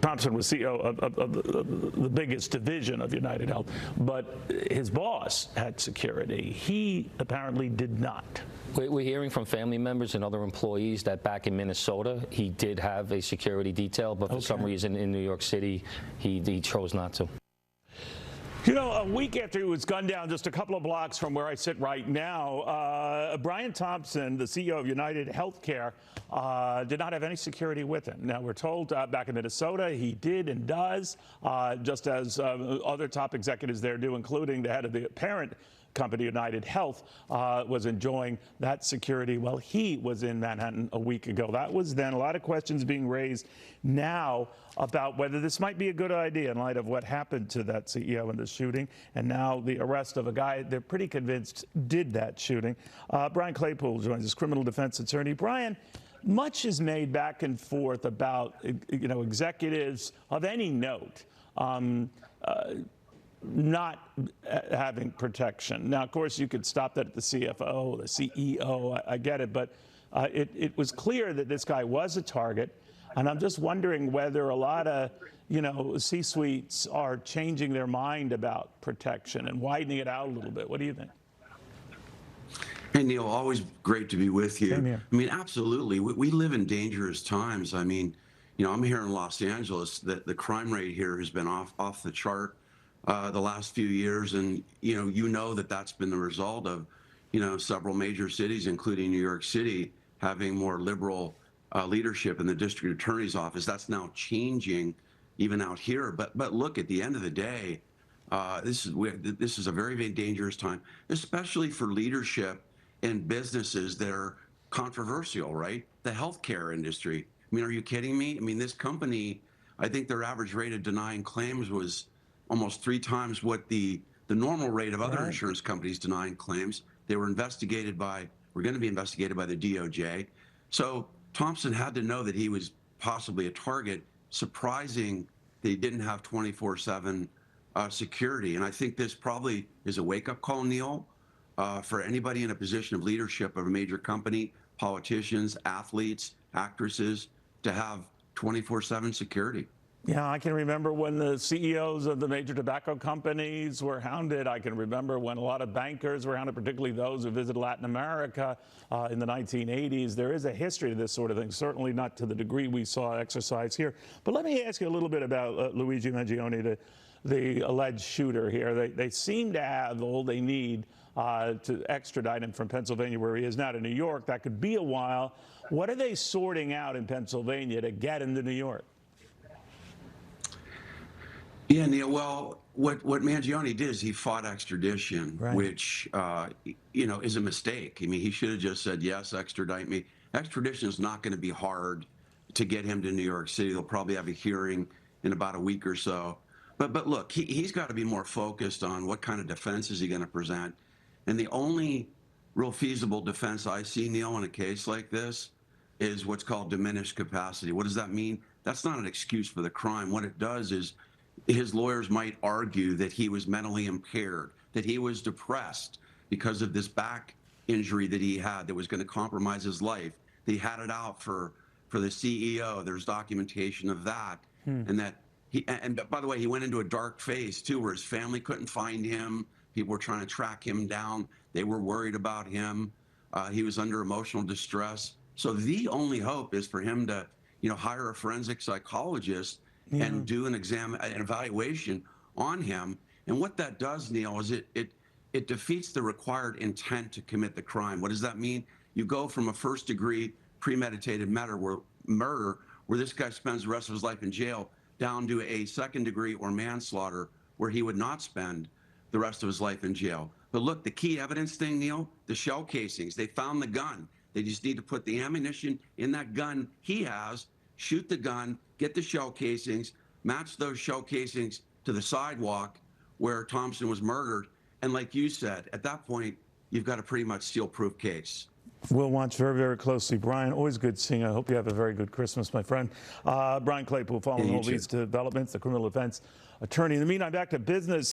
Thompson was CEO of the biggest division of United Health, but his boss had security. He apparently did not. We're hearing from family members and other employees that back in Minnesota, he did have a security detail, but for some reason in New York City, he chose not to. You know, a week after he was gunned down just a couple of blocks from where I sit right now, Brian Thompson, the CEO of United Healthcare, did not have any security with him. Now, we're told back in Minnesota he did and does, just as other top executives there do, including the head of the parent company, United Health, was enjoying that security while he was in Manhattan a week ago. That was then. A lot of questions being raised now about whether this might be a good idea in light of what happened to that CEO in the shooting, and now the arrest of a guy they're pretty convinced did that shooting. Brian Claypool joins us, criminal defense attorney. Brian, much is made back and forth about, executives of any note not having protection. Now, of course, you could stop that at the CFO, the CEO. I get it, but it was clear that this guy was a target, and I'm just wondering whether a lot of, C-suites are changing their mind about protection and widening it out a little bit. What do you think? Hey, Neil, always great to be with you. Same here. I mean, absolutely. We live in dangerous times. I mean, I'm here in Los Angeles. The crime rate here has been off the chart the last few years, and that's been the result of several major cities, including New York City, having more liberal leadership in the district attorney's office. That's now changing even out here. But look, at the end of the day, this is a very, very dangerous time, especially for leadership in businesses that are controversial, right? The healthcare industry. I mean, are you kidding me? I mean, this company, I think their average rate of denying claims was almost 3 times what the normal rate of other insurance companies denying claims. They were going to be investigated by the DOJ. So Thompson had to know that he was possibly a target. Surprising that he didn't have 24/7 security. And I think this probably is a wake-up call, Neil, for anybody in a position of leadership of a major company, politicians, athletes, actresses, to have 24/7 security. Yeah, I can remember when the CEOs of the major tobacco companies were hounded. I can remember when a lot of bankers were hounded, particularly those who visited Latin America in the 1980s. There is a history to this sort of thing, certainly not to the degree we saw exercised here. But let me ask you a little bit about Luigi Mangione, the alleged shooter here. They seem to have all they need to extradite him from Pennsylvania, where he is now, to New York. That could be a while. What are they sorting out in Pennsylvania to get him to New York? Yeah, Neil, well, what Mangione did is he fought extradition, which, is a mistake. I mean, he should have just said, yes, extradite me. Extradition is not going to be hard to get him to New York City. They'll probably have a hearing in about a week or so. But look, he's got to be more focused on what kind of defense is he going to present. And the only real feasible defense I see, Neil, in a case like this is what's called diminished capacity. What does that mean? That's not an excuse for the crime. What it does is his lawyers might argue that he was mentally impaired, that he was depressed because of this back injury that he had that was going to compromise his life. That he had it out for the CEO. There's documentation of that. And that and by the way, he went into a dark phase too, where his family couldn't find him. People were trying to track him down. They were worried about him. He was under emotional distress. So the only hope is for him to, hire a forensic psychologist and do an evaluation on him. And what that does, Neil, is it defeats the required intent to commit the crime. What does that mean? You go from a first-degree premeditated murder where this guy spends the rest of his life in jail, down to a second-degree or manslaughter where he would not spend the rest of his life in jail. But look, the key evidence thing, Neil, the shell casings. They found the gun. They just need to put the ammunition in that gun he has, shoot the gun, get the shell casings, match those shell casings to the sidewalk where Thompson was murdered. And like you said, at that point, you've got a pretty much steel-proof case. We'll watch very, very closely. Brian, always good seeing you. I hope you have a very good Christmas, my friend. Brian Claypool, following all these developments, the criminal defense attorney. In the meantime, back to business.